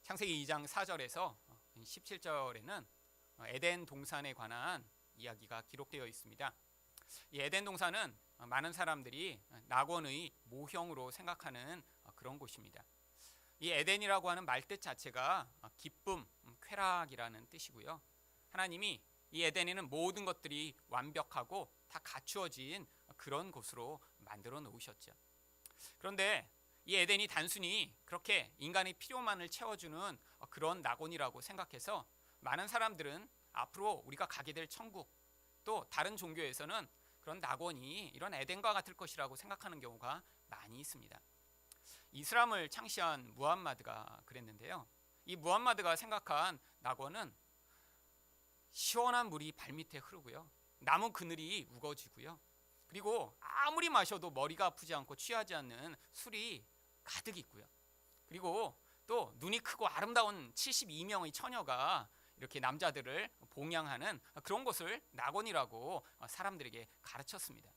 창세기 2장 4절에서 17절에는 에덴 동산에 관한 이야기가 기록되어 있습니다. 이 에덴 동산은 많은 사람들이 낙원의 모형으로 생각하는 그런 곳입니다. 이 에덴이라고 하는 말뜻 자체가 기쁨, 쾌락이라는 뜻이고요. 하나님이 이 에덴에는 모든 것들이 완벽하고 다 갖추어진 그런 곳으로 만들어 놓으셨죠. 그런데 이 에덴이 단순히 그렇게 인간의 필요만을 채워주는 그런 낙원이라고 생각해서 많은 사람들은 앞으로 우리가 가게 될 천국, 또 다른 종교에서는 그런 낙원이 이런 에덴과 같을 것이라고 생각하는 경우가 많이 있습니다. 이슬람을 창시한 무함마드가 그랬는데요. 이 무함마드가 생각한 낙원은 시원한 물이 발밑에 흐르고요, 나무 그늘이 우거지고요, 그리고 아무리 마셔도 머리가 아프지 않고 취하지 않는 술이 가득 있고요, 그리고 또 눈이 크고 아름다운 72명의 처녀가 이렇게 남자들을 봉양하는 그런 곳을 낙원이라고 사람들에게 가르쳤습니다.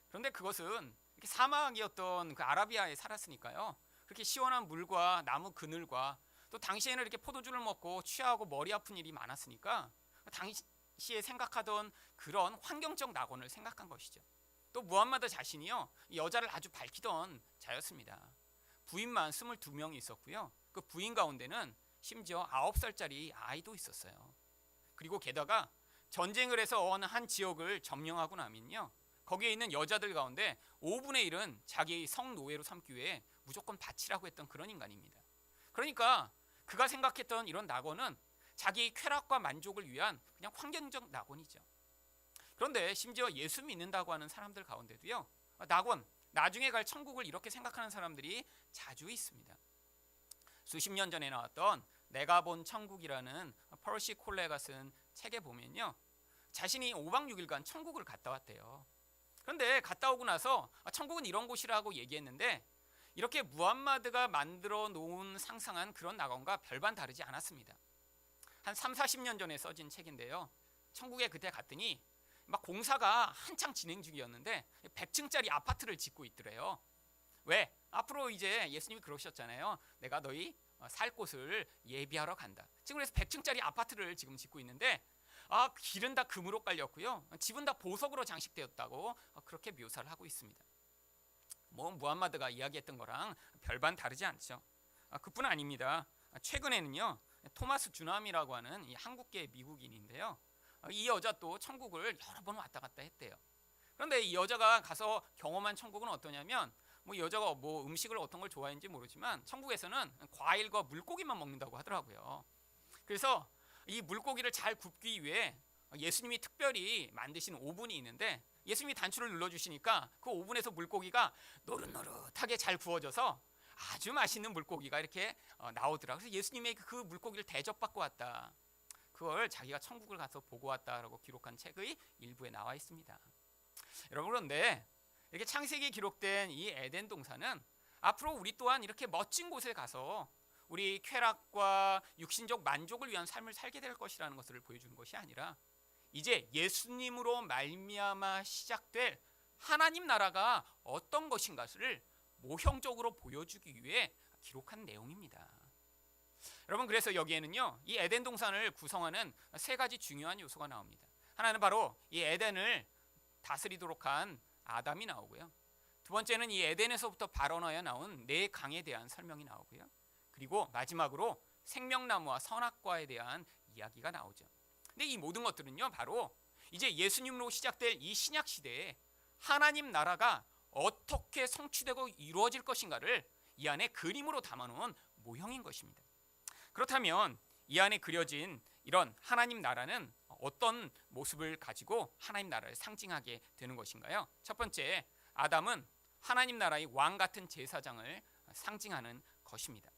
그런데 그것은 이렇게 사막이었던 그 아라비아에 살았으니까요, 그렇게 시원한 물과 나무 그늘과 또 당시에는 이렇게 포도주를 먹고 취하고 머리 아픈 일이 많았으니까 당시에 생각하던 그런 환경적 낙원을 생각한 것이죠. 또 무함마드 자신이요, 여자를 아주 밝히던 자였습니다. 부인만 22명이 있었고요, 그 부인 가운데는 심지어 9살짜리 아이도 있었어요. 그리고 게다가 전쟁을 해서 어느 한 지역을 점령하고 나면요, 거기에 있는 여자들 가운데 5분의 1은 자기의 성노예로 삼기 위해 무조건 바치라고 했던 그런 인간입니다. 그러니까 그가 생각했던 이런 낙원은 자기의 쾌락과 만족을 위한 그냥 환경적 낙원이죠. 그런데 심지어 예수 믿는다고 하는 사람들 가운데도요, 낙원, 나중에 갈 천국을 이렇게 생각하는 사람들이 자주 있습니다. 수십 년 전에 나왔던 내가 본 천국이라는 퍼시 콜레가 쓴 책에 보면요, 자신이 5박 6일간 천국을 갔다 왔대요. 그런데 갔다 오고 나서 천국은 이런 곳이라고 얘기했는데 이렇게 무함마드가 만들어 놓은 상상한 그런 낙원과 별반 다르지 않았습니다. 한 3, 40년 전에 써진 책인데요, 천국에 그때 갔더니 막 공사가 한창 진행 중이었는데 100층짜리 아파트를 짓고 있더래요. 왜? 앞으로 이제 예수님이 그러셨잖아요. 내가 너희 살 곳을 예비하러 간다. 지금 그래서 100층짜리 아파트를 지금 짓고 있는데 길은 다 금으로 깔렸고요, 집은 다 보석으로 장식되었다고 그렇게 묘사를 하고 있습니다. 뭐 무함마드가 이야기했던 거랑 별반 다르지 않죠. 그뿐 아닙니다. 최근에는요, 토마스 주남이라고 하는 이 한국계 미국인인데요, 이 여자 또 천국을 여러 번 왔다 갔다 했대요. 그런데 이 여자가 가서 경험한 천국은 어떠냐면, 이 여자가 음식을 어떤 걸 좋아했는지 모르지만 천국에서는 과일과 물고기만 먹는다고 하더라고요. 그래서 이 물고기를 잘 굽기 위해 예수님이 특별히 만드신 오븐이 있는데 예수님이 단추를 눌러주시니까 그 오븐에서 물고기가 노릇노릇하게 잘 구워져서 아주 맛있는 물고기가 이렇게 나오더라고요. 그래서 예수님의 그 물고기를 대접받고 왔다, 그걸 자기가 천국을 가서 보고 왔다라고 기록한 책의 일부에 나와 있습니다. 여러분, 그런데 이렇게 창세기에 기록된 이 에덴 동산은 앞으로 우리 또한 이렇게 멋진 곳에 가서 우리 쾌락과 육신적 만족을 위한 삶을 살게 될 것이라는 것을 보여주는 것이 아니라 이제 예수님으로 말미암아 시작될 하나님 나라가 어떤 것인가를 모형적으로 보여주기 위해 기록한 내용입니다. 여러분, 그래서 여기에는요, 이 에덴 동산을 구성하는 세 가지 중요한 요소가 나옵니다. 하나는 바로 이 에덴을 다스리도록 한 아담이 나오고요, 두 번째는 이 에덴에서부터 발원하여 나온 네 강에 대한 설명이 나오고요, 그리고 마지막으로 생명나무와 선악과에 대한 이야기가 나오죠. 근데 이 모든 것들은요, 바로 이제 예수님으로 시작될 이 신약 시대에 하나님 나라가 어떻게 성취되고 이루어질 것인가를 이 안에 그림으로 담아놓은 모형인 것입니다. 그렇다면 이 안에 그려진 이런 하나님 나라는 어떤 모습을 가지고 하나님 나라를 상징하게 되는 것인가요? 첫 번째, 아담은 하나님 나라의 왕 같은 제사장을 상징하는 것입니다.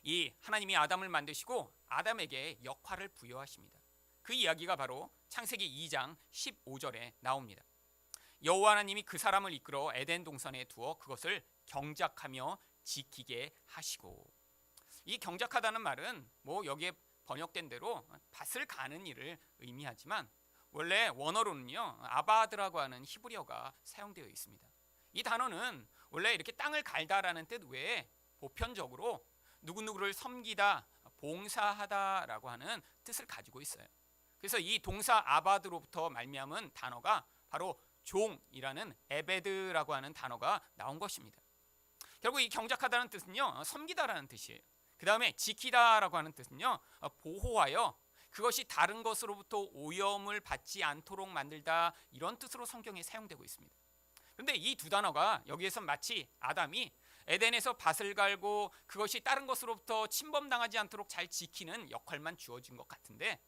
이 하나님이 아담을 만드시고 아담에게 역할을 부여하십니다. 그 이야기가 바로 창세기 2장 15절에 나옵니다. 여호와 하나님이 그 사람을 이끌어 에덴 동산에 두어 그것을 경작하며 지키게 하시고, 이 경작하다는 말은 여기에 번역된 대로 밭을 가는 일을 의미하지만 원래 원어로는요, 아바드라고 하는 히브리어가 사용되어 있습니다. 이 단어는 원래 이렇게 땅을 갈다라는 뜻 외에 보편적으로 누구누구를 섬기다, 봉사하다라고 하는 뜻을 가지고 있어요. 그래서 이 동사 아바드로부터 말미암은 단어가 바로 종이라는 에베드라고 하는 단어가 나온 것입니다. 결국 이 경작하다는 뜻은요, 섬기다라는 뜻이에요. 그 다음에 지키다라고 하는 뜻은요, 보호하여 그것이 다른 것으로부터 오염을 받지 않도록 만들다, 이런 뜻으로 성경에 사용되고 있습니다. 그런데 이 두 단어가 여기에서 마치 아담이 에덴에서 밭을 갈고 그것이 다른 것으로부터 침범당하지 않도록 잘 지키는 역할만 주어진 것 같은데,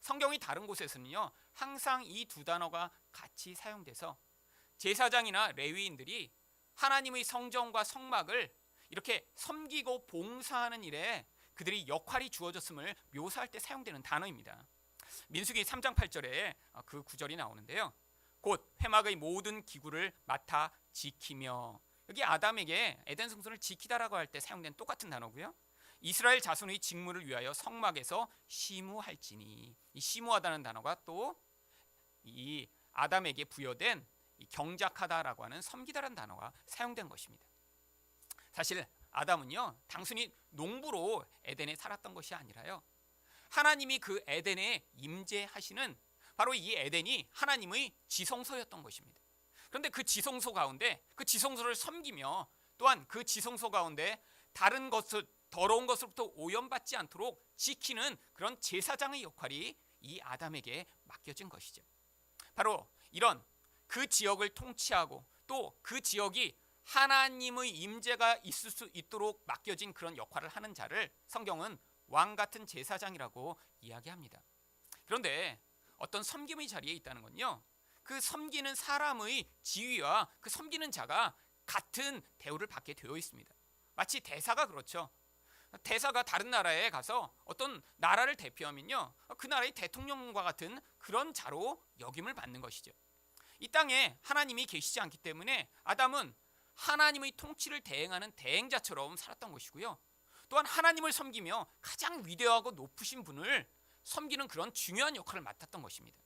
성경이 다른 곳에서는요, 항상 이 두 단어가 같이 사용돼서 제사장이나 레위인들이 하나님의 성전과 성막을 이렇게 섬기고 봉사하는 일에 그들이 역할이 주어졌음을 묘사할 때 사용되는 단어입니다. 민수기 3장 8절에 그 구절이 나오는데요, 곧 회막의 모든 기구를 맡아 지키며, 여기 아담에게 에덴 성소를 지키다라고 할 때 사용된 똑같은 단어고요, 이스라엘 자손의 직무를 위하여 성막에서 시무할지니, 이 시무하다는 단어가 또 이 아담에게 부여된 이 경작하다라고 하는 섬기다라는 단어가 사용된 것입니다. 사실 아담은요, 단순히 농부로 에덴에 살았던 것이 아니라요, 하나님이 그 에덴에 임재하시는 바로 이 에덴이 하나님의 지성소였던 것입니다. 그런데 그 지성소 가운데 그 지성소를 섬기며, 또한 그 지성소 가운데 다른 것을, 더러운 것으로부터 오염받지 않도록 지키는 그런 제사장의 역할이 이 아담에게 맡겨진 것이죠. 바로 이런 그 지역을 통치하고 또 그 지역이 하나님의 임재가 있을 수 있도록 맡겨진 그런 역할을 하는 자를 성경은 왕 같은 제사장이라고 이야기합니다. 그런데 어떤 섬김의 자리에 있다는 건요, 그 섬기는 사람의 지위와 그 섬기는 자가 같은 대우를 받게 되어 있습니다. 마치 대사가 그렇죠. 대사가 다른 나라에 가서 어떤 나라를 대표하면요, 그 나라의 대통령과 같은 그런 자로 역임을 받는 것이죠. 이 땅에 하나님이 계시지 않기 때문에 아담은 하나님의 통치를 대행하는 대행자처럼 살았던 것이고요, 또한 하나님을 섬기며 가장 위대하고 높으신 분을 섬기는 그런 중요한 역할을 맡았던 것입니다.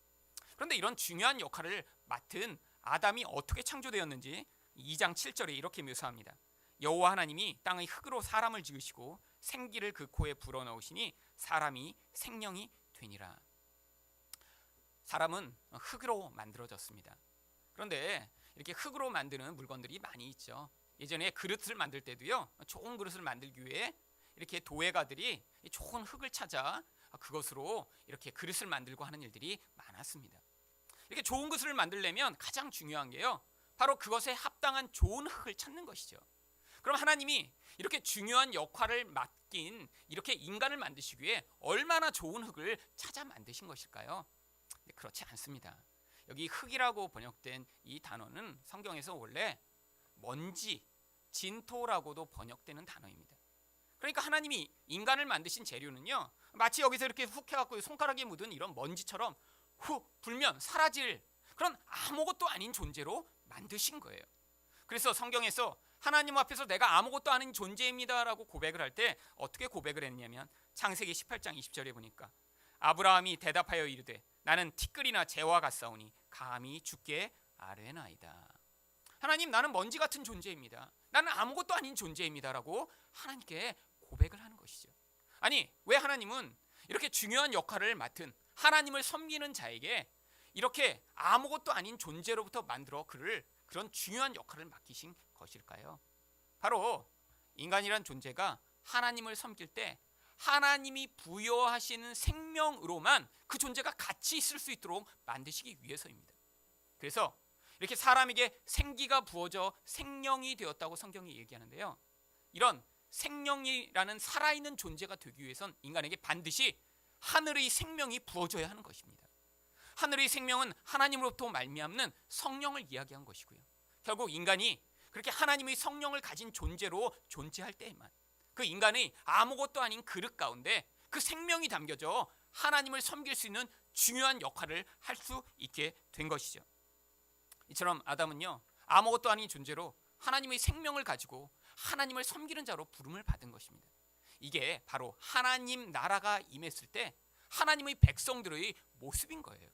그런데 이런 중요한 역할을 맡은 아담이 어떻게 창조되었는지 2장 7절에 이렇게 묘사합니다. 여호와 하나님이 땅의 흙으로 사람을 지으시고 생기를 그 코에 불어넣으시니 사람이 생명이 되니라. 사람은 흙으로 만들어졌습니다. 그런데 이렇게 흙으로 만드는 물건들이 많이 있죠. 예전에 그릇을 만들 때도요, 좋은 그릇을 만들기 위해 이렇게 도예가들이 좋은 흙을 찾아 그것으로 이렇게 그릇을 만들고 하는 일들이 많았습니다. 이렇게 좋은 그릇을 만들려면 가장 중요한 게요, 바로 그것에 합당한 좋은 흙을 찾는 것이죠. 그럼 하나님이 이렇게 중요한 역할을 맡긴 이렇게 인간을 만드시기 위해 얼마나 좋은 흙을 찾아 만드신 것일까요? 그렇지 않습니다. 여기 흙이라고 번역된 이 단어는 성경에서 원래 먼지, 진토라고도 번역되는 단어입니다. 그러니까 하나님이 인간을 만드신 재료는요, 마치 여기서 이렇게 훅 해갖고 손가락에 묻은 이런 먼지처럼 훅 불면 사라질 그런 아무것도 아닌 존재로 만드신 거예요. 그래서 성경에서 하나님 앞에서 내가 아무것도 아닌 존재입니다라고 고백을 할 때 어떻게 고백을 했냐면, 창세기 18장 20절에 보니까 아브라함이 대답하여 이르되 나는 티끌이나 재와 같사오니 감히 주께 아뢰나이다. 하나님, 나는 먼지 같은 존재입니다. 나는 아무것도 아닌 존재입니다라고 하나님께 고백을 하는 것이죠. 아니, 왜 하나님은 이렇게 중요한 역할을 맡은 하나님을 섬기는 자에게 이렇게 아무것도 아닌 존재로부터 만들어 그를 그런 중요한 역할을 맡기신 것일까요? 바로 인간이란 존재가 하나님을 섬길 때 하나님이 부여하시는 생명으로만 그 존재가 같이 있을 수 있도록 만드시기 위해서입니다. 그래서 이렇게 사람에게 생기가 부어져 생명이 되었다고 성경이 얘기하는데요, 이런 생명이라는 살아있는 존재가 되기 위해선 인간에게 반드시 하늘의 생명이 부어져야 하는 것입니다. 하늘의 생명은 하나님으로부터 말미암는 성령을 이야기한 것이고요, 결국 인간이 그렇게 하나님의 성령을 가진 존재로 존재할 때에만 그 인간의 아무것도 아닌 그릇 가운데 그 생명이 담겨져 하나님을 섬길 수 있는 중요한 역할을 할 수 있게 된 것이죠. 이처럼 아담은요, 아무것도 아닌 존재로 하나님의 생명을 가지고 하나님을 섬기는 자로 부름을 받은 것입니다. 이게 바로 하나님 나라가 임했을 때 하나님의 백성들의 모습인 거예요.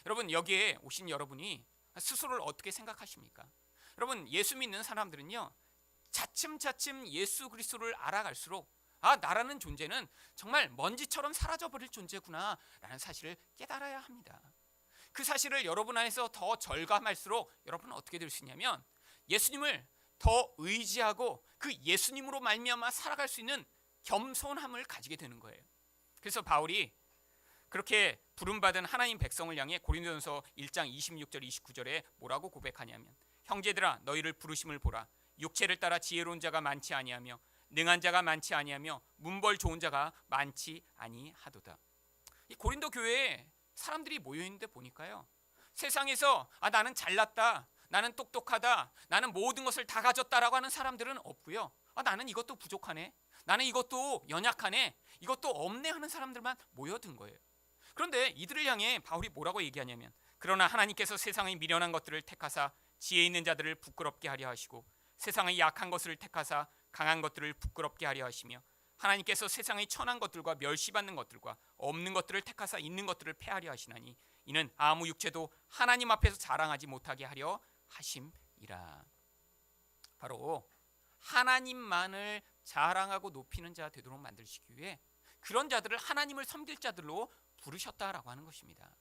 여러분, 여기에 오신 여러분이 스스로를 어떻게 생각하십니까? 여러분, 예수 믿는 사람들은요, 차츰차츰 예수 그리스도를 알아갈수록 나라는 존재는 정말 먼지처럼 사라져버릴 존재구나 라는 사실을 깨달아야 합니다. 그 사실을 여러분 안에서 더 절감할수록 여러분은 어떻게 될 수 있냐면 예수님을 더 의지하고 그 예수님으로 말미암아 살아갈 수 있는 겸손함을 가지게 되는 거예요. 그래서 바울이 그렇게 부름받은 하나님 백성을 향해 고린도전서 1장 26절 29절에 뭐라고 고백하냐면 형제들아 너희를 부르심을 보라. 육체를 따라 지혜로운 자가 많지 아니하며 능한 자가 많지 아니하며 문벌 좋은 자가 많지 아니하도다. 이 고린도 교회에 사람들이 모여있는데 보니까요, 세상에서 나는 잘났다, 나는 똑똑하다, 나는 모든 것을 다 가졌다라고 하는 사람들은 없고요, 나는 이것도 부족하네, 나는 이것도 연약하네, 이것도 없네 하는 사람들만 모여든 거예요. 그런데 이들을 향해 바울이 뭐라고 얘기하냐면 그러나 하나님께서 세상의 미련한 것들을 택하사 지혜 있는 자들을 부끄럽게 하려 하시고 세상의 약한 것을 택하사 강한 것들을 부끄럽게 하려 하시며 하나님께서 세상의 천한 것들과 멸시받는 것들과 없는 것들을 택하사 있는 것들을 패하려 하시나니 이는 아무 육체도 하나님 앞에서 자랑하지 못하게 하려 하심이라. 바로 하나님만을 자랑하고 높이는 자 되도록 만드시기 위해 그런 자들을 하나님을 섬길 자들로 부르셨다라고 하는 것입니다.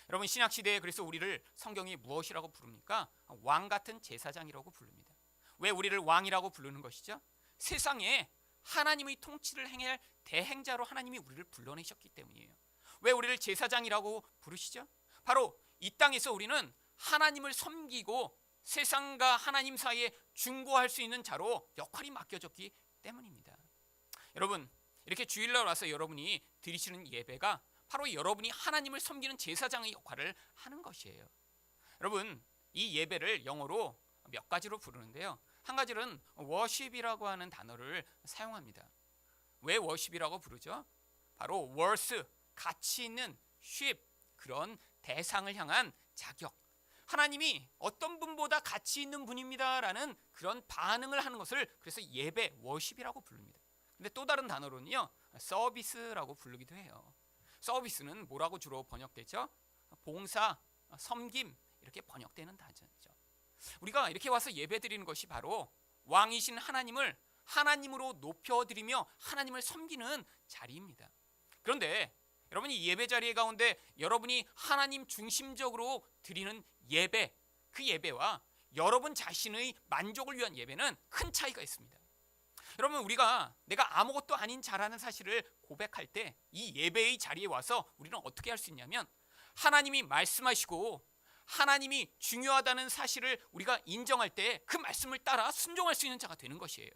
여러분 신약시대에 그래서 우리를 성경이 무엇이라고 부릅니까? 왕 같은 제사장이라고 부릅니다. 왜 우리를 왕이라고 부르는 것이죠? 세상에 하나님의 통치를 행할 대행자로 하나님이 우리를 불러내셨기 때문이에요. 왜 우리를 제사장이라고 부르시죠? 바로 이 땅에서 우리는 하나님을 섬기고 세상과 하나님 사이에 중보할 수 있는 자로 역할이 맡겨졌기 때문입니다. 여러분 이렇게 주일날 와서 여러분이 드리시는 예배가 바로 여러분이 하나님을 섬기는 제사장의 역할을 하는 것이에요. 여러분 이 예배를 영어로 몇 가지로 부르는데요, 한 가지는 worship이라고 하는 단어를 사용합니다. 왜 worship이라고 부르죠? 바로 worth, 가치 있는, ship, 그런 대상을 향한 자격, 하나님이 어떤 분보다 가치 있는 분입니다라는 그런 반응을 하는 것을 그래서 예배, worship이라고 부릅니다. 근데 또 다른 단어로는요, 서비스라고 부르기도 해요. 서비스는 뭐라고 주로 번역되죠? 봉사, 섬김 이렇게 번역되는 단어죠. 우리가 이렇게 와서 예배드리는 것이 바로 왕이신 하나님을 하나님으로 높여드리며 하나님을 섬기는 자리입니다. 그런데 여러분이 이 예배 자리에 가운데 여러분이 하나님 중심적으로 드리는 예배, 그 예배와 여러분 자신의 만족을 위한 예배는 큰 차이가 있습니다. 여러분 우리가 내가 아무것도 아닌 자라는 사실을 고백할 때 이 예배의 자리에 와서 우리는 어떻게 할 수 있냐면 하나님이 말씀하시고 하나님이 중요하다는 사실을 우리가 인정할 때 그 말씀을 따라 순종할 수 있는 자가 되는 것이에요.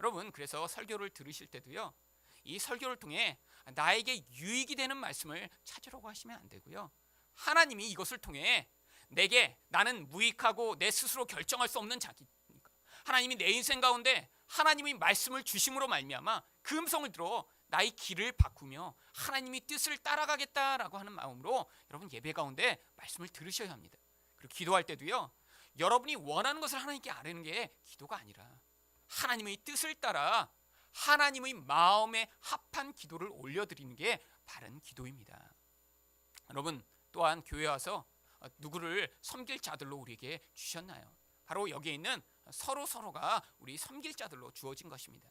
여러분 그래서 설교를 들으실 때도요, 이 설교를 통해 나에게 유익이 되는 말씀을 찾으려고 하시면 안 되고요, 하나님이 이것을 통해 내게 나는 무익하고 내 스스로 결정할 수 없는 자기니까 하나님이 내 인생 가운데 하나님의 말씀을 주심으로 말미암아 그 음성을 들어 나의 길을 바꾸며 하나님의 뜻을 따라가겠다라고 하는 마음으로 여러분 예배 가운데 말씀을 들으셔야 합니다. 그리고 기도할 때도요, 여러분이 원하는 것을 하나님께 아뢰는 게 기도가 아니라 하나님의 뜻을 따라 하나님의 마음에 합한 기도를 올려드리는 게 바른 기도입니다. 여러분 또한 교회 와서 누구를 섬길 자들로 우리에게 주셨나요? 바로 여기에 있는 서로가 우리 섬길 자들로 주어진 것입니다.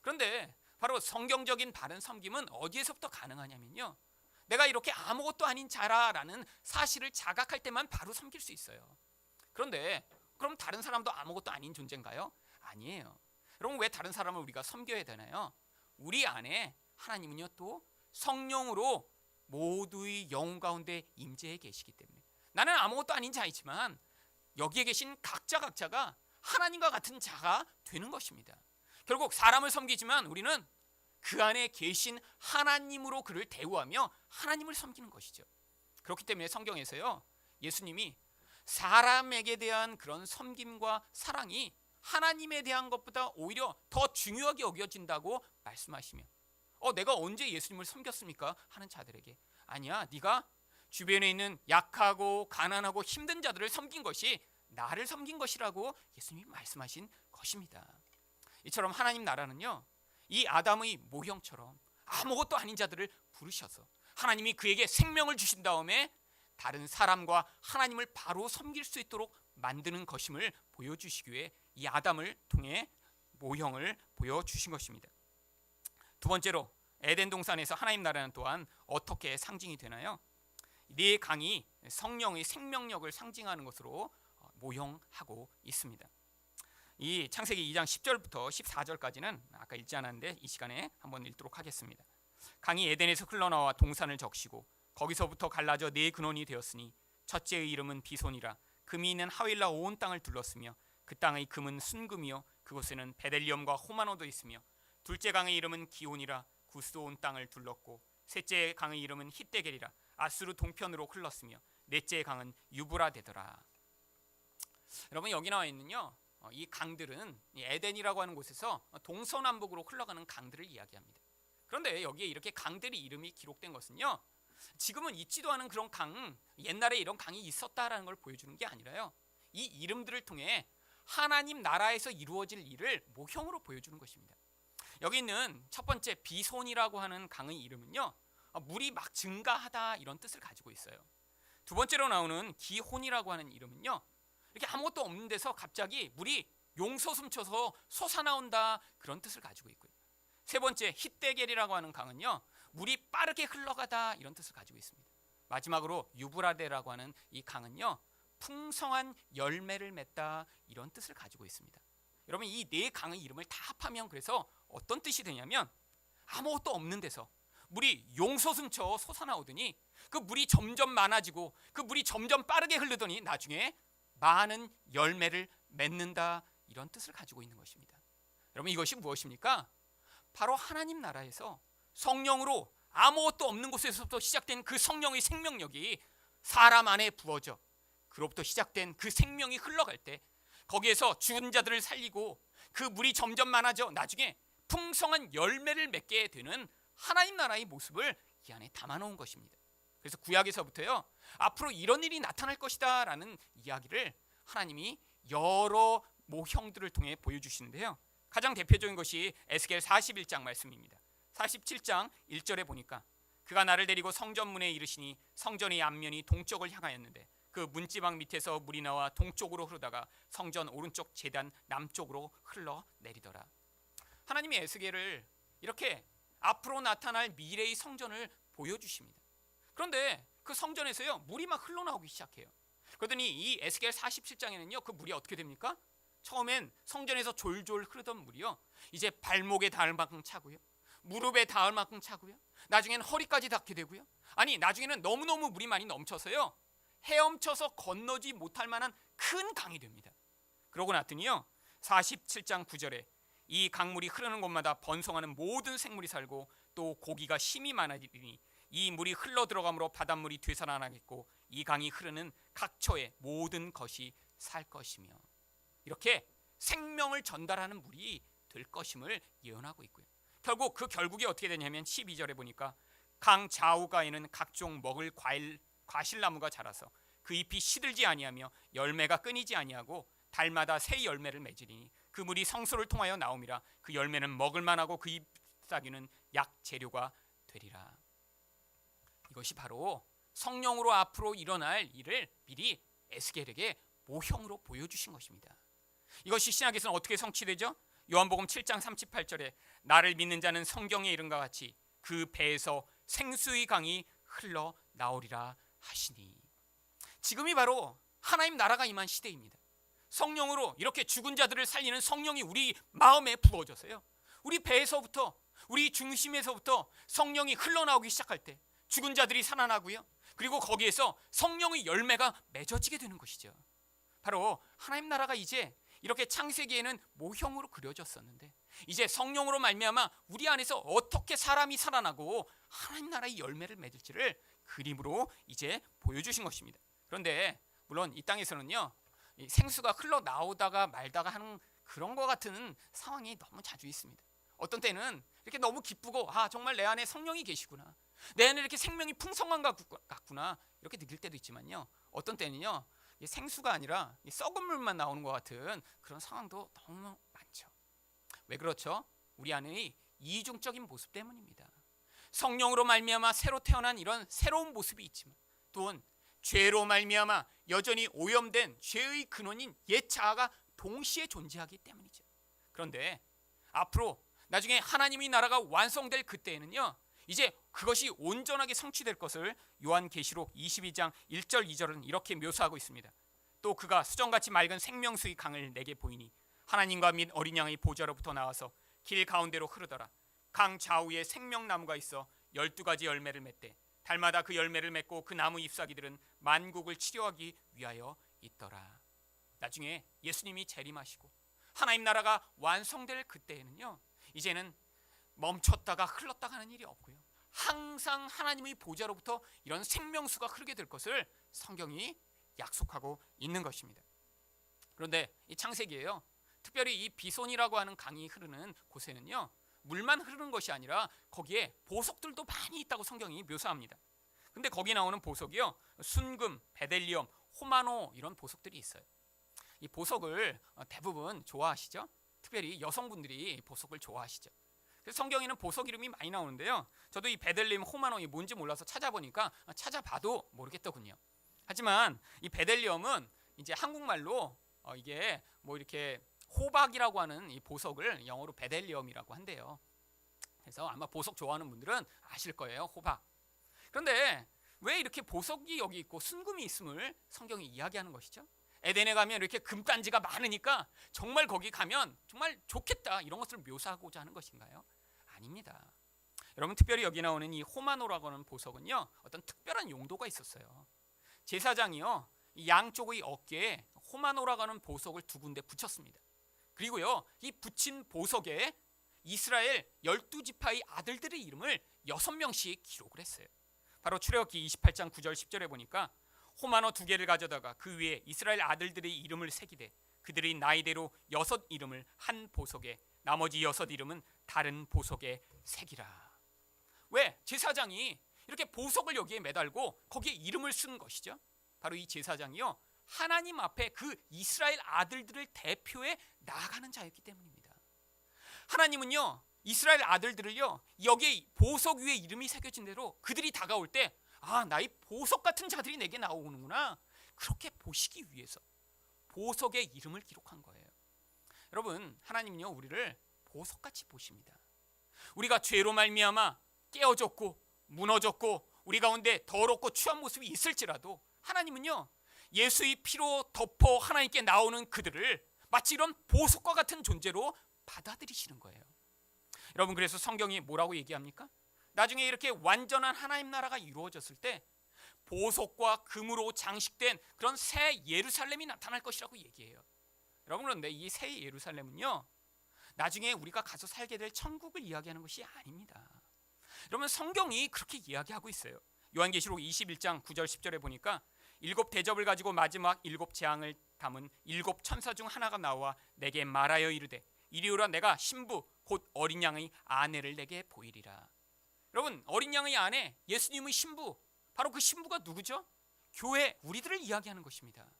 그런데 바로 성경적인 바른 섬김은 어디에서부터 가능하냐면요, 내가 이렇게 아무것도 아닌 자라라는 사실을 자각할 때만 바로 섬길 수 있어요. 그런데 그럼 다른 사람도 아무것도 아닌 존재인가요? 아니에요. 여러분 왜 다른 사람을 우리가 섬겨야 되나요? 우리 안에 하나님은요 또 성령으로 모두의 영혼 가운데 임재해 계시기 때문에 나는 아무것도 아닌 자이지만 여기에 계신 각자가 하나님과 같은 자가 되는 것입니다. 결국 사람을 섬기지만 우리는 그 안에 계신 하나님으로 그를 대우하며 하나님을 섬기는 것이죠. 그렇기 때문에 성경에서요, 예수님이 사람에게 대한 그런 섬김과 사랑이 하나님에 대한 것보다 오히려 더 중요하게 여겨진다고 말씀하시며 내가 언제 예수님을 섬겼습니까? 하는 자들에게 아니야, 네가 주변에 있는 약하고 가난하고 힘든 자들을 섬긴 것이 나를 섬긴 것이라고 예수님이 말씀하신 것입니다. 이처럼 하나님 나라는요, 이 아담의 모형처럼 아무것도 아닌 자들을 부르셔서 하나님이 그에게 생명을 주신 다음에 다른 사람과 하나님을 바로 섬길 수 있도록 만드는 것임을 보여주시기 위해 이 아담을 통해 모형을 보여주신 것입니다. 두 번째로 에덴 동산에서 하나님 나라는 또한 어떻게 상징이 되나요? 네 강이 성령의 생명력을 상징하는 것으로 모형하고 있습니다. 이 창세기 2장 10절부터 14절까지는 아까 읽지 않았는데 이 시간에 한번 읽도록 하겠습니다. 강이 에덴에서 흘러나와 동산을 적시고 거기서부터 갈라져 네 근원이 되었으니 첫째의 이름은 비손이라. 금이 있는 하윌라 온 땅을 둘렀으며 그 땅의 금은 순금이요 그곳에는 베델리엄과 호마노도 있으며 둘째 강의 이름은 기온이라. 구스 온 땅을 둘렀고 셋째 강의 이름은 히데겔이라. 아수르 동편으로 흘렀으며 넷째 강은 유브라 되더라. 여러분, 여기 나와 있는요, 이 강들은 이 에덴이라고 하는 곳에서 동서남북으로 흘러가는 강들을 이야기합니다. 그런데 여기에 이렇게 강들의 이름이 기록된 것은요, 지금은 있지도 않은 그런 강, 옛날에 이런 강이 있었다라는 걸 보여주는 게 아니라요, 이 이름들을 통해 하나님 나라에서 이루어질 일을 모형으로 보여주는 것입니다. 여기 있는 첫 번째 비손이라고 하는 강의 이름은요, 물이 막 증가하다 이런 뜻을 가지고 있어요. 두 번째로 나오는 기혼이라고 하는 이름은요, 이렇게 아무것도 없는 데서 갑자기 물이 용솟음쳐서 솟아나온다 그런 뜻을 가지고 있고요. 세 번째 히데겔이라고 하는 강은요, 물이 빠르게 흘러가다 이런 뜻을 가지고 있습니다. 마지막으로 유브라데라고 하는 이 강은요, 풍성한 열매를 맺다 이런 뜻을 가지고 있습니다. 여러분, 이 네 강의 이름을 다 합하면 그래서 어떤 뜻이 되냐면, 아무것도 없는 데서 물이 용솟음쳐 솟아나오더니 그 물이 점점 많아지고 그 물이 점점 빠르게 흐르더니 나중에 많은 열매를 맺는다 이런 뜻을 가지고 있는 것입니다. 여러분, 이것이 무엇입니까? 바로 하나님 나라에서 성령으로 아무것도 없는 곳에서부터 시작된 그 성령의 생명력이 사람 안에 부어져 그로부터 시작된 그 생명이 흘러갈 때 거기에서 죽은 자들을 살리고 그 물이 점점 많아져 나중에 풍성한 열매를 맺게 되는 하나님 나라의 모습을 이 안에 담아놓은 것입니다. 그래서 구약에서부터요, 앞으로 이런 일이 나타날 것이다 라는 이야기를 하나님이 여러 모형들을 통해 보여주시는데요, 가장 대표적인 것이 에스겔 41장 말씀입니다. 47장 1절에 보니까 그가 나를 데리고 성전문에 이르시니 성전의 앞면이 동쪽을 향하였는데 그 문지방 밑에서 물이 나와 동쪽으로 흐르다가 성전 오른쪽 제단 남쪽으로 흘러내리더라. 하나님이 에스겔을 이렇게 앞으로 나타날 미래의 성전을 보여주십니다. 그런데 그 성전에서요, 물이 막 흘러나오기 시작해요. 그러더니 이 에스겔 47장에는요 그 물이 어떻게 됩니까? 처음엔 성전에서 졸졸 흐르던 물이요, 이제 발목에 닿을 만큼 차고요, 무릎에 닿을 만큼 차고요, 나중에는 허리까지 닿게 되고요, 아니 나중에는 너무너무 물이 많이 넘쳐서요 헤엄쳐서 건너지 못할 만한 큰 강이 됩니다. 그러고 났더니요 47장 9절에 이 강물이 흐르는 곳마다 번성하는 모든 생물이 살고 또 고기가 심이 많아지니 이 물이 흘러 들어가므로 바닷물이 되살아나겠고 이 강이 흐르는 각처의 모든 것이 살 것이며, 이렇게 생명을 전달하는 물이 될 것임을 예언하고 있고요. 결국 그 결국이 어떻게 되냐면 12절에 보니까 강 좌우가에는 각종 먹을 과실나무가 자라서 그 잎이 시들지 아니하며 열매가 끊이지 아니하고 달마다 새 열매를 맺으리니 그 물이 성소를 통하여 나옴이라. 그 열매는 먹을 만하고 그 잎사귀는 약 재료가 되리라. 이것이 바로 성령으로 앞으로 일어날 일을 미리 에스겔에게 모형으로 보여주신 것입니다. 이것이 신약에서는 어떻게 성취되죠? 요한복음 7장 38절에 나를 믿는 자는 성경에 이른과 같이 그 배에서 생수의 강이 흘러나오리라 하시니, 지금이 바로 하나님 나라가 임한 시대입니다. 성령으로 이렇게 죽은 자들을 살리는 성령이 우리 마음에 부어져서요, 우리 배에서부터 우리 중심에서부터 성령이 흘러나오기 시작할 때 죽은 자들이 살아나고요, 그리고 거기에서 성령의 열매가 맺어지게 되는 것이죠. 바로 하나님 나라가 이제 이렇게 창세기에는 모형으로 그려졌었는데 이제 성령으로 말미암아 우리 안에서 어떻게 사람이 살아나고 하나님 나라의 열매를 맺을지를 그림으로 이제 보여주신 것입니다. 그런데 물론 이 땅에서는요, 이 생수가 흘러나오다가 말다가 하는 그런 것 같은 상황이 너무 자주 있습니다. 어떤 때는 이렇게 너무 기쁘고 정말 내 안에 성령이 계시구나, 내 안에 이렇게 생명이 풍성한 것 같구나 이렇게 느낄 때도 있지만요, 어떤 때는요 생수가 아니라 썩은 물만 나오는 것 같은 그런 상황도 너무 많죠. 왜 그렇죠? 우리 안의 이중적인 모습 때문입니다. 성령으로 말미암아 새로 태어난 이런 새로운 모습이 있지만 또한 죄로 말미암아 여전히 오염된 죄의 근원인 옛 자아가 동시에 존재하기 때문이죠. 그런데 앞으로 나중에 하나님의 나라가 완성될 그때에는요, 이제 그것이 온전하게 성취될 것을 요한계시록 22장 1절 2절은 이렇게 묘사하고 있습니다. 또 그가 수정같이 맑은 생명수의 강을 내게 보이니 하나님과 및 어린 양의 보좌로부터 나와서 길 가운데로 흐르더라. 강 좌우에 생명나무가 있어 12가지 열매를 맺되 달마다 그 열매를 맺고 그 나무 잎사귀들은 만국을 치료하기 위하여 있더라. 나중에 예수님이 재림하시고 하나님 나라가 완성될 그때에는요, 이제는 멈췄다가 흘렀다가 하는 일이 없고요, 항상 하나님의 보좌로부터 이런 생명수가 흐르게 될 것을 성경이 약속하고 있는 것입니다. 그런데 이 창세기에요, 특별히 이 비손이라고 하는 강이 흐르는 곳에는요, 물만 흐르는 것이 아니라 거기에 보석들도 많이 있다고 성경이 묘사합니다. 근데 거기 나오는 보석이요, 순금, 베델리엄, 호마노 이런 보석들이 있어요. 이 보석을 대부분 좋아하시죠? 특별히 여성분들이 보석을 좋아하시죠. 그래서 성경에는 보석 이름이 많이 나오는데요, 저도 이 베델리엄, 호마노 이 뭔지 몰라서 찾아보니까 찾아봐도 모르겠더군요. 하지만 이 베델리엄은 이제 한국말로 이게 뭐 이렇게 호박이라고 하는 이 보석을 영어로 베델리엄이라고 한대요. 그래서 아마 보석 좋아하는 분들은 아실 거예요, 호박. 그런데 왜 이렇게 보석이 여기 있고 순금이 있음을 성경이 이야기하는 것이죠? 에덴에 가면 이렇게 금단지가 많으니까 정말 거기 가면 정말 좋겠다, 이런 것을 묘사하고자 하는 것인가요? 아닙니다. 여러분, 특별히 여기 나오는 이 호마노라고 하는 보석은요, 어떤 특별한 용도가 있었어요. 제사장이요, 이 양쪽의 어깨에 호마노라고 하는 보석을 두 군데 붙였습니다. 그리고요, 이 붙인 보석에 이스라엘 12지파의 아들들의 이름을 6명씩 기록을 했어요. 바로 출애굽기 28장 9절 10절에 보니까 호마노 2개를 가져다가 그 위에 이스라엘 아들들의 이름을 새기되 그들의 나이대로 6 이름을 한 보석에 나머지 6 이름은 다른 보석에 새기라. 왜? 제사장이 이렇게 보석을 여기에 매달고 거기에 이름을 쓴 것이죠. 바로 이 제사장이요, 하나님 앞에 그 이스라엘 아들들을 대표해 나아가는 자였기 때문입니다. 하나님은요, 이스라엘 아들들을요, 여기에 보석 위에 이름이 새겨진 대로 그들이 다가올 때, 아, 나의 보석 같은 자들이 내게 나오는구나, 그렇게 보시기 위해서 보석에 이름을 기록한 거예요. 여러분, 하나님은요, 우리를 보석같이 보십니다. 우리가 죄로 말미암아 깨어졌고 무너졌고 우리 가운데 더럽고 추한 모습이 있을지라도 하나님은요, 예수의 피로 덮어 하나님께 나오는 그들을 마치 이런 보석과 같은 존재로 받아들이시는 거예요. 여러분, 그래서 성경이 뭐라고 얘기합니까? 나중에 이렇게 완전한 하나님 나라가 이루어졌을 때 보석과 금으로 장식된 그런 새 예루살렘이 나타날 것이라고 얘기해요. 여러분, 그런데 이 새 예루살렘은요, 나중에 우리가 가서 살게 될 천국을 이야기하는 것이 아닙니다. 여러분, 성경이 그렇게 이야기하고 있어요. 요한계시록 21장 9절 10절에 보니까 7 대접을 가지고 마지막 7 재앙을 담은 7 천사 중 하나가 나와 내게 말하여 이르되 이리 오라, 내가 신부 곧 어린 양의 아내를 내게 보이리라. 여러분, 어린 양의 아내, 예수님의 신부, 바로 그 신부가 누구죠? 교회, 우리들을 이야기하는 것입니다.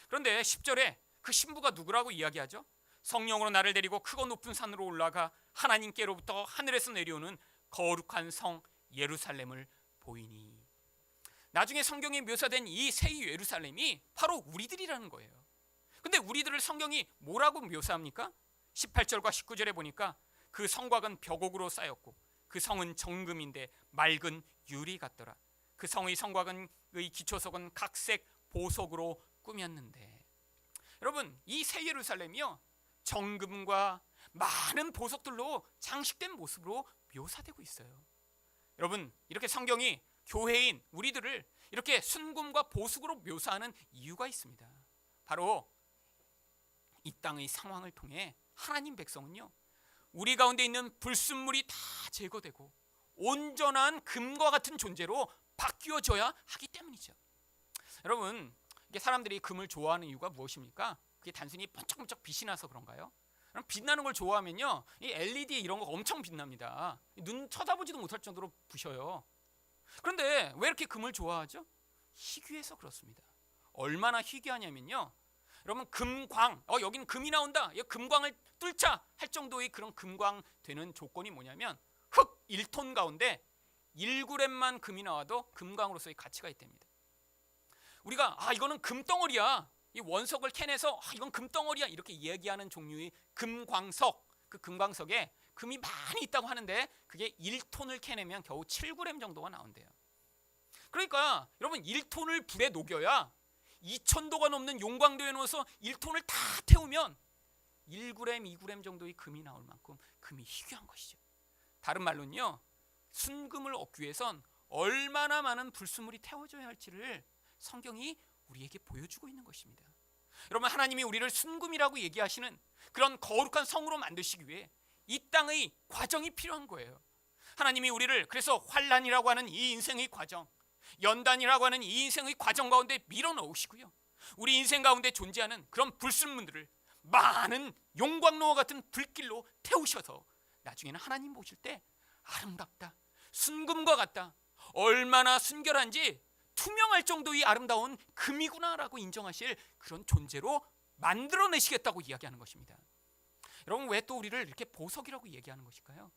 그런데 10절에 그 신부가 누구라고 이야기하죠? 성령으로 나를 데리고 크고 높은 산으로 올라가 하나님께로부터 하늘에서 내려오는 거룩한 성 예루살렘을 보이니. 나중에 성경에 묘사된 이 새 예루살렘이 바로 우리들이라는 거예요. 근데 우리들을 성경이 뭐라고 묘사합니까? 18절과 19절에 보니까 그 성곽은 벽옥으로 쌓였고 그 성은 정금인데 맑은 유리 같더라. 그 성의 성곽의 기초석은 각색 보석으로 꾸몄는데. 여러분, 이 새 예루살렘이요, 정금과 많은 보석들로 장식된 모습으로 묘사되고 있어요. 여러분, 이렇게 성경이 교회인 우리들을 이렇게 순금과 보석으로 묘사하는 이유가 있습니다. 바로 이 땅의 상황을 통해 하나님 백성은요, 우리 가운데 있는 불순물이 다 제거되고 온전한 금과 같은 존재로 바뀌어져야 하기 때문이죠. 여러분, 이게 사람들이 금을 좋아하는 이유가 무엇입니까? 그게 단순히 번쩍번쩍 빛이 나서 그런가요? 그럼 빛나는 걸 좋아하면요, 이 LED 이런 거 엄청 빛납니다. 눈 쳐다보지도 못할 정도로 부셔요. 그런데 왜 이렇게 금을 좋아하죠? 희귀해서 그렇습니다. 얼마나 희귀하냐면요, 여러분, 금광, 여긴 금이 나온다, 금광을 뚫자 할 정도의 그런 금광 되는 조건이 뭐냐면 흙 1톤 가운데 1g만 금이 나와도 금광으로서의 가치가 있답니다. 우리가 이거는 금덩어리야, 이 원석을 캐내서 이건 금덩어리야, 이렇게 얘기하는 종류의 금광석, 그 금광석에 금이 많이 있다고 하는데 그게 1톤을 캐내면 겨우 7g 정도가 나온대요. 그러니까 여러분 1톤을 불에 녹여야 2,000도가 넘는 용광도에 넣어서 1톤을 다 태우면 1g, 2g 정도의 금이 나올 만큼 금이 희귀한 것이죠. 다른 말로는요, 순금을 얻기 위해선 얼마나 많은 불순물이 태워져야 할지를 성경이 우리에게 보여주고 있는 것입니다. 여러분, 하나님이 우리를 순금이라고 얘기하시는 그런 거룩한 성으로 만드시기 위해 이 땅의 과정이 필요한 거예요. 하나님이 우리를 그래서 환난이라고 하는 이 인생의 과정, 연단이라고 하는 이 인생의 과정 가운데 밀어넣으시고요, 우리 인생 가운데 존재하는 그런 불순물들을 많은 용광로와 같은 불길로 태우셔서 나중에는 하나님 보실 때 아름답다, 순금과 같다, 얼마나 순결한지 투명할 정도의 아름다운 금이구나라고 인정하실 그런 존재로 만들어내시겠다고 이야기하는 것입니다. 여러분, 왜 또 우리를 이렇게 보석이라고 얘기하는 것일까요?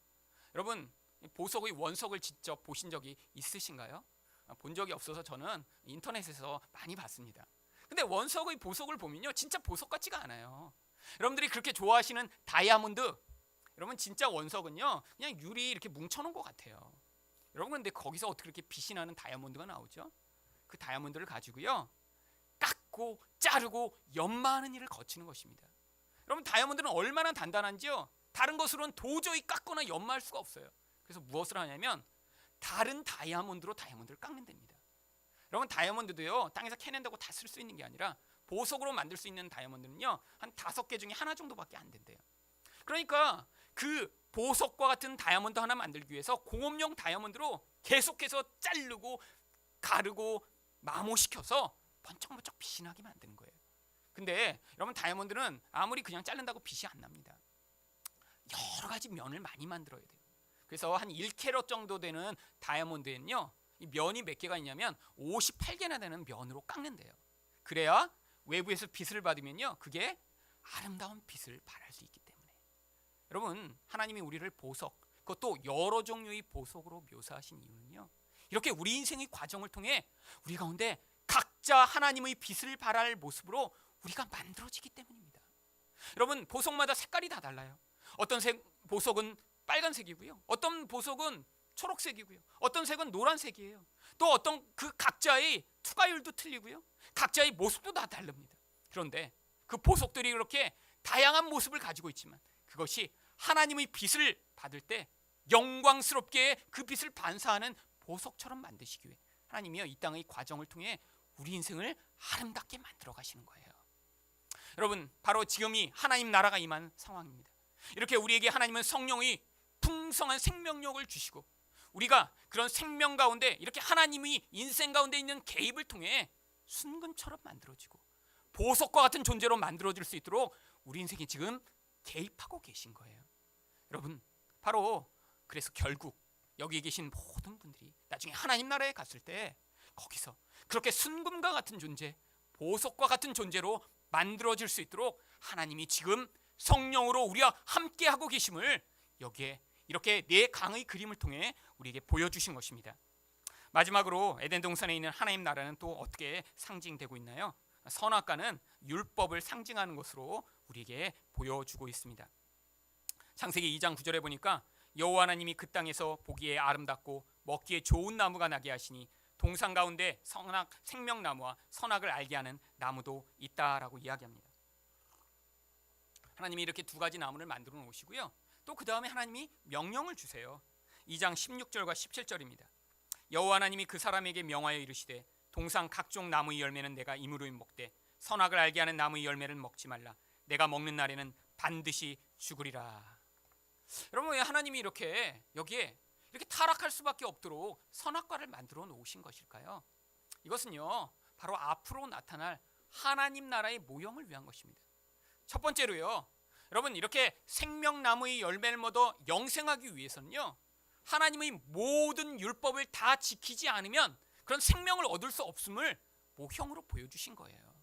여러분, 보석의 원석을 직접 보신 적이 있으신가요? 본 적이 없어서 저는 인터넷에서 많이 봤습니다. 근데 원석의 보석을 보면요, 진짜 보석 같지가 않아요. 여러분들이 그렇게 좋아하시는 다이아몬드, 여러분 진짜 원석은요 그냥 유리 이렇게 뭉쳐놓은 것 같아요. 여러분, 근데 거기서 어떻게 이렇게 빛이 나는 다이아몬드가 나오죠? 그 다이아몬드를 가지고요 깎고 자르고 연마하는 일을 거치는 것입니다. 여러분, 다이아몬드는 얼마나 단단한지요, 다른 것으로는 도저히 깎거나 연마할 수가 없어요. 그래서 무엇을 하냐면 다른 다이아몬드로 다이아몬드를 깎는답니다. 여러분, 다이아몬드도요 땅에서 캐낸다고 다 쓸 수 있는 게 아니라 보석으로 만들 수 있는 다이아몬드는요 한 5개 중에 하나 정도밖에 안 된대요. 그러니까 그 보석과 같은 다이아몬드 하나 만들기 위해서 공업용 다이아몬드로 계속해서 자르고 가르고 마모시켜서 번쩍번쩍 빛이 나게 만드는 거예요. 근데 여러분, 다이아몬드는 아무리 그냥 자른다고 빛이 안 납니다. 여러 가지 면을 많이 만들어야 돼요. 그래서 한 1캐럿 정도 되는 다이아몬드엔요 이 면이 몇 개가 있냐면 58개나 되는 면으로 깎는데요. 그래야 외부에서 빛을 받으면요 그게 아름다운 빛을 발할 수 있기 때문에. 여러분, 하나님이 우리를 보석, 그것도 여러 종류의 보석으로 묘사하신 이유는요, 이렇게 우리 인생의 과정을 통해 우리 가운데 각자 하나님의 빛을 발할 모습으로 우리가 만들어지기 때문입니다. 여러분, 보석마다 색깔이 다 달라요. 어떤 보석은 빨간색이고요, 어떤 보석은 초록색이고요, 어떤 색은 노란색이에요. 또 어떤 그 각자의 투과율도 틀리고요, 각자의 모습도 다 다릅니다. 그런데 그 보석들이 이렇게 다양한 모습을 가지고 있지만 그것이 하나님의 빛을 받을 때 영광스럽게 그 빛을 반사하는 보석처럼 만드시기 위해 하나님이요 이 땅의 과정을 통해 우리 인생을 아름답게 만들어 가시는 거예요. 여러분, 바로 지금이 하나님 나라가 임한 상황입니다. 이렇게 우리에게 하나님은 성령의 풍성한 생명력을 주시고 우리가 그런 생명 가운데 이렇게 하나님이 인생 가운데 있는 개입을 통해 순금처럼 만들어지고 보석과 같은 존재로 만들어질 수 있도록 우리 인생이 지금 개입하고 계신 거예요. 여러분, 바로 그래서 결국 여기 계신 모든 분들이 나중에 하나님 나라에 갔을 때 거기서 그렇게 순금과 같은 존재, 보석과 같은 존재로 만들어질 수 있도록 하나님이 지금 성령으로 우리와 함께하고 계심을 여기에 이렇게 네 강의 그림을 통해 우리에게 보여주신 것입니다. 마지막으로 에덴 동산에 있는 하나님 나라는 또 어떻게 상징되고 있나요? 선악과는 율법을 상징하는 것으로 우리에게 보여주고 있습니다. 창세기 2장 9절에 보니까 여호와 하나님이 그 땅에서 보기에 아름답고 먹기에 좋은 나무가 나게 하시니 동산 가운데 생명나무와 선악을 알게 하는 나무도 있다라고 이야기합니다. 하나님이 이렇게 두 가지 나무를 만들어 놓으시고요, 또 그 다음에 하나님이 명령을 주세요. 2장 16절과 17절입니다. 여호와 하나님이 그 사람에게 명하여 이르시되 동산 각종 나무의 열매는 내가 임으로 먹되 선악을 알게 하는 나무의 열매를 먹지 말라. 내가 먹는 날에는 반드시 죽으리라. 여러분, 왜 하나님이 이렇게 여기에 이렇게 타락할 수밖에 없도록 선악과를 만들어 놓으신 것일까요? 이것은요 바로 앞으로 나타날 하나님 나라의 모형을 위한 것입니다. 첫 번째로요, 여러분, 이렇게 생명나무의 열매를 먹어 영생하기 위해서는요 하나님의 모든 율법을 다 지키지 않으면 그런 생명을 얻을 수 없음을 모형으로 보여주신 거예요.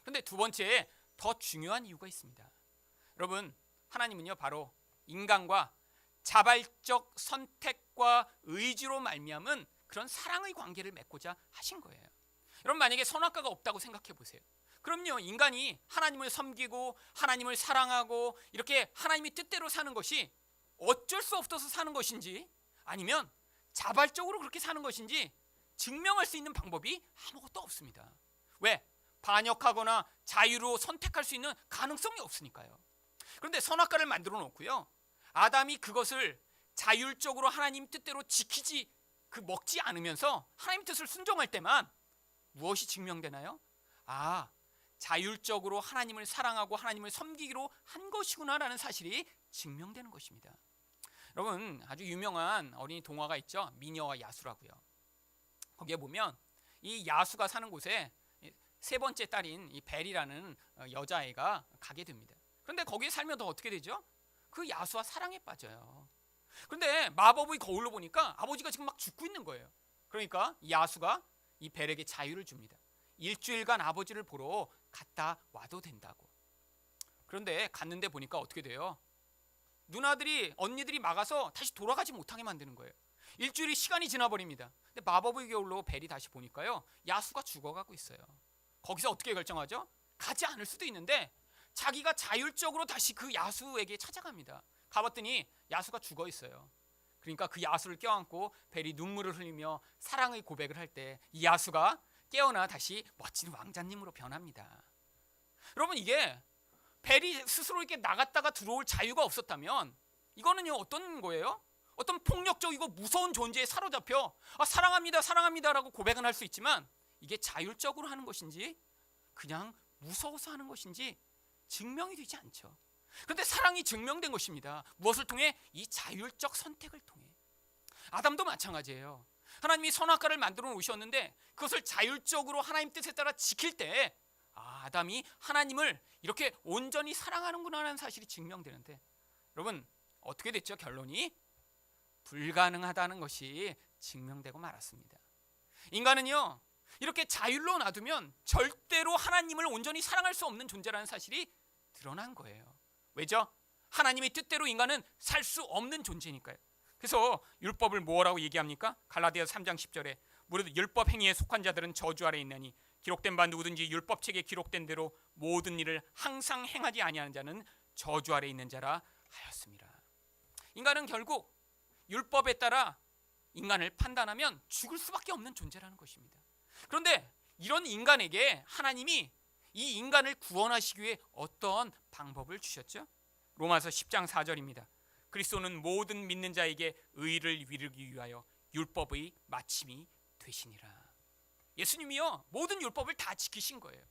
그런데 두 번째, 더 중요한 이유가 있습니다. 여러분, 하나님은요 바로 인간과 자발적 선택과 의지로 말미암은 그런 사랑의 관계를 맺고자 하신 거예요. 여러분, 만약에 선악과가 없다고 생각해 보세요. 그럼요, 인간이 하나님을 섬기고 하나님을 사랑하고 이렇게 하나님의 뜻대로 사는 것이 어쩔 수 없어서 사는 것인지 아니면 자발적으로 그렇게 사는 것인지 증명할 수 있는 방법이 아무것도 없습니다. 왜? 반역하거나 자유로 선택할 수 있는 가능성이 없으니까요. 그런데 선악과를 만들어 놓고요, 아담이 그것을 자율적으로 하나님 뜻대로 지키지 먹지 않으면서 하나님 뜻을 순종할 때만 무엇이 증명되나요? 아, 자율적으로 하나님을 사랑하고 하나님을 섬기기로 한 것이구나라는 사실이 증명되는 것입니다. 여러분, 아주 유명한 어린이 동화가 있죠. 미녀와 야수라고요. 거기에 보면 이 야수가 사는 곳에 세 번째 딸인 이 벨이라는 여자아이가 가게 됩니다. 그런데 거기에 살면 더 어떻게 되죠? 그 야수와 사랑에 빠져요. 그런데 마법의 거울로 보니까 아버지가 지금 막 죽고 있는 거예요. 그러니까 이 야수가 이 벨에게 자유를 줍니다. 일주일간 아버지를 보러 갔다 와도 된다고. 그런데 갔는데 보니까 어떻게 돼요? 누나들이, 언니들이 막아서 다시 돌아가지 못하게 만드는 거예요. 일주일이 시간이 지나버립니다. 근데 마법의 겨울로 벨이 다시 보니까요, 야수가 죽어가고 있어요. 거기서 어떻게 결정하죠? 가지 않을 수도 있는데 자기가 자율적으로 다시 그 야수에게 찾아갑니다. 가봤더니 야수가 죽어 있어요. 그러니까 그 야수를 껴안고 벨이 눈물을 흘리며 사랑의 고백을 할 때 이 야수가 깨어나 다시 멋진 왕자님으로 변합니다. 여러분, 이게 벨이 스스로 이렇게 나갔다가 들어올 자유가 없었다면 이거는요, 어떤 거예요? 어떤 폭력적이고 무서운 존재에 사로잡혀 사랑합니다 사랑합니다라고 고백은 할 수 있지만 이게 자율적으로 하는 것인지 그냥 무서워서 하는 것인지 증명이 되지 않죠. 그런데 사랑이 증명된 것입니다. 무엇을 통해? 이 자율적 선택을 통해. 아담도 마찬가지예요. 하나님이 선악과를 만들어 놓으셨는데 그것을 자율적으로 하나님 뜻에 따라 지킬 때 아담이 하나님을 이렇게 온전히 사랑하는구나 하는 사실이 증명되는데, 여러분 어떻게 됐죠? 결론이 불가능하다는 것이 증명되고 말았습니다. 인간은요, 이렇게 자율로 놔두면 절대로 하나님을 온전히 사랑할 수 없는 존재라는 사실이 드러난 거예요. 왜죠? 하나님의 뜻대로 인간은 살 수 없는 존재니까요. 그래서 율법을 뭐라고 얘기합니까? 갈라디아서 3장 10절에 무릇 율법 행위에 속한 자들은 저주 아래 있나니 기록된 바 누구든지 율법책에 기록된 대로 모든 일을 항상 행하지 아니하는 자는 저주 아래 있는 자라 하였습니다. 인간은 결국 율법에 따라 인간을 판단하면 죽을 수밖에 없는 존재라는 것입니다. 그런데 이런 인간에게 하나님이 이 인간을 구원하시기 위해 어떤 방법을 주셨죠? 로마서 10장 4절입니다. 그리스도는 모든 믿는 자에게 의를 이루기 위하여 율법의 마침이 되시니라. 예수님이요, 모든 율법을 다 지키신 거예요.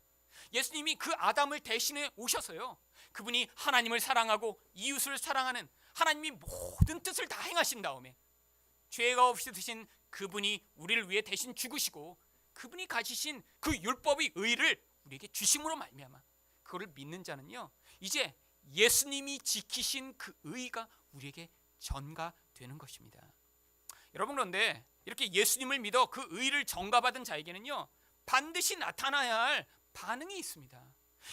예수님이 그 아담을 대신해 오셔서요, 그분이 하나님을 사랑하고 이웃을 사랑하는 하나님이 모든 뜻을 다 행하신 다음에 죄가 없이 드신 그분이 우리를 위해 대신 죽으시고 그분이 가지신 그 율법의 의를 우리에게 주심으로 말미암아 그거를 믿는 자는요, 이제 예수님이 지키신 그 의가 우리에게 전가되는 것입니다. 여러분, 그런데 이렇게 예수님을 믿어 그 의를 전가받은 자에게는요, 반드시 나타나야 할 반응이 있습니다.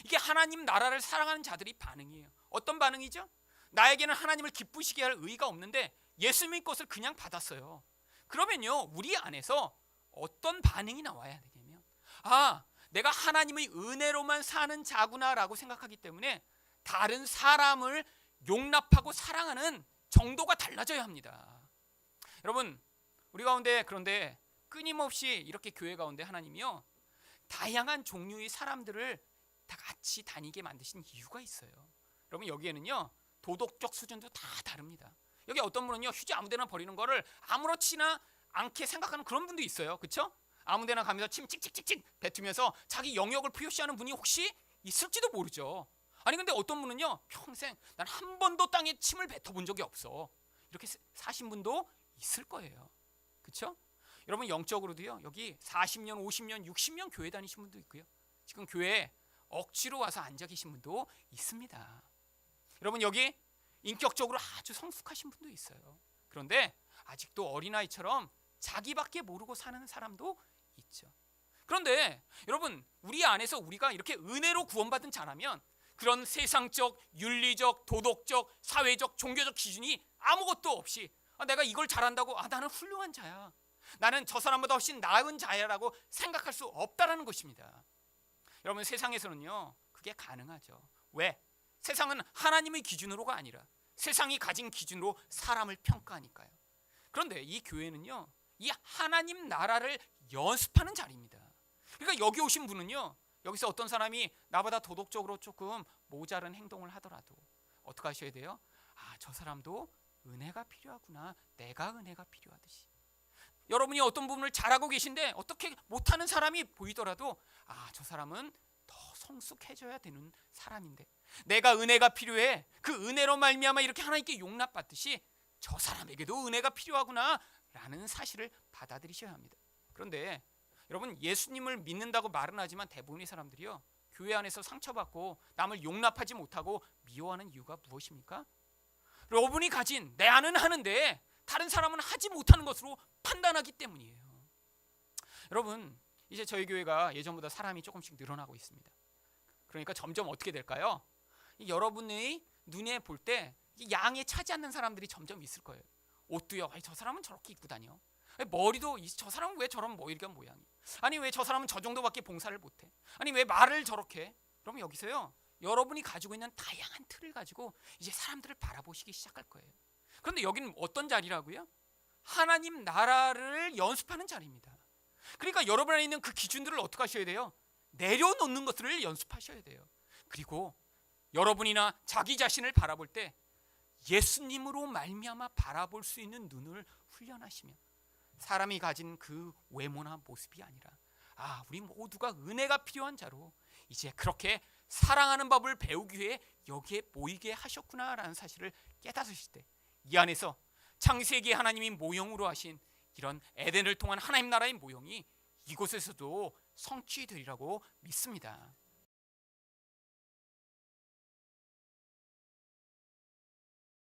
이게 하나님 나라를 사랑하는 자들의 반응이에요. 어떤 반응이죠? 나에게는 하나님을 기쁘시게 할 의가 없는데 예수님의 것을 그냥 받았어요. 그러면요, 우리 안에서 어떤 반응이 나와야 되냐면, 내가 하나님의 은혜로만 사는 자구나라고 생각하기 때문에 다른 사람을 용납하고 사랑하는 정도가 달라져야 합니다. 여러분, 우리 가운데 그런데 끊임없이 이렇게 교회 가운데 하나님이요, 다양한 종류의 사람들을 다 같이 다니게 만드신 이유가 있어요. 여러분, 여기에는요, 도덕적 수준도 다 다릅니다. 여기 어떤 분은요, 휴지 아무데나 버리는 거를 아무렇지나 않게 생각하는 그런 분도 있어요. 그렇죠? 아무데나 가면서 침 찍찍찍찍 뱉으면서 자기 영역을 표시하는 분이 혹시 있을지도 모르죠. 아니, 근데 어떤 분은요, 평생 난 한 번도 땅에 침을 뱉어본 적이 없어, 이렇게 사신 분도 있을 거예요. 그렇죠? 여러분, 영적으로도요, 여기 40년, 50년, 60년 교회 다니신 분도 있고요, 지금 교회에 억지로 와서 앉아 계신 분도 있습니다. 여러분, 여기 인격적으로 아주 성숙하신 분도 있어요. 그런데 아직도 어린아이처럼 자기밖에 모르고 사는 사람도 있죠. 그런데 여러분, 우리 안에서 우리가 이렇게 은혜로 구원받은 자라면 그런 세상적, 윤리적, 도덕적, 사회적, 종교적 기준이 아무것도 없이 내가 이걸 잘한다고 나는 훌륭한 자야, 나는 저 사람보다 훨씬 나은 자야라고 생각할 수 없다라는 것입니다. 여러분, 세상에서는요, 그게 가능하죠. 왜? 세상은 하나님의 기준으로가 아니라 세상이 가진 기준으로 사람을 평가하니까요. 그런데 이 교회는요, 이 하나님 나라를 연습하는 자리입니다. 그러니까 여기 오신 분은요, 여기서 어떤 사람이 나보다 도덕적으로 조금 모자른 행동을 하더라도 어떻게 하셔야 돼요? 아, 저 사람도 은혜가 필요하구나. 내가 은혜가 필요하듯이. 여러분이 어떤 부분을 잘하고 계신데 어떻게 못하는 사람이 보이더라도 아, 저 사람은 더 성숙해져야 되는 사람인데 내가 은혜가 필요해. 그 은혜로 말미암아 이렇게 하나님께 용납받듯이 저 사람에게도 은혜가 필요하구나 라는 사실을 받아들이셔야 합니다. 그런데 여러분, 예수님을 믿는다고 말은 하지만 대부분의 사람들이요, 교회 안에서 상처받고 남을 용납하지 못하고 미워하는 이유가 무엇입니까? 여러분이 가진 내 안은 하는데 다른 사람은 하지 못하는 것으로 판단하기 때문이에요. 여러분, 이제 저희 교회가 예전보다 사람이 조금씩 늘어나고 있습니다. 그러니까 점점 어떻게 될까요? 여러분의 눈에 볼 때 양에 차지 않는 사람들이 점점 있을 거예요. 옷도요, 저 사람은 저렇게 입고 다녀. 머리도 저 사람은 왜 저런 머리가 모양이? 아니 왜 저 사람은 저 정도밖에 봉사를 못해? 아니 왜 말을 저렇게 해? 그러면 여기서요, 여러분이 가지고 있는 다양한 틀을 가지고 이제 사람들을 바라보시기 시작할 거예요. 그런데 여기는 어떤 자리라고요? 하나님 나라를 연습하는 자리입니다. 그러니까 여러분 안에 있는 그 기준들을 어떻게 하셔야 돼요? 내려놓는 것들을 연습하셔야 돼요. 그리고 여러분이나 자기 자신을 바라볼 때 예수님으로 말미암아 바라볼 수 있는 눈을 훈련하시며 사람이 가진 그 외모나 모습이 아니라 아, 우리 모두가 은혜가 필요한 자로 이제 그렇게 사랑하는 법을 배우기 위해 여기에 모이게 하셨구나라는 사실을 깨닫으실 때 이 안에서 창세기 하나님이 모형으로 하신 이런 에덴을 통한 하나님 나라의 모형이 이곳에서도 성취되리라고 믿습니다.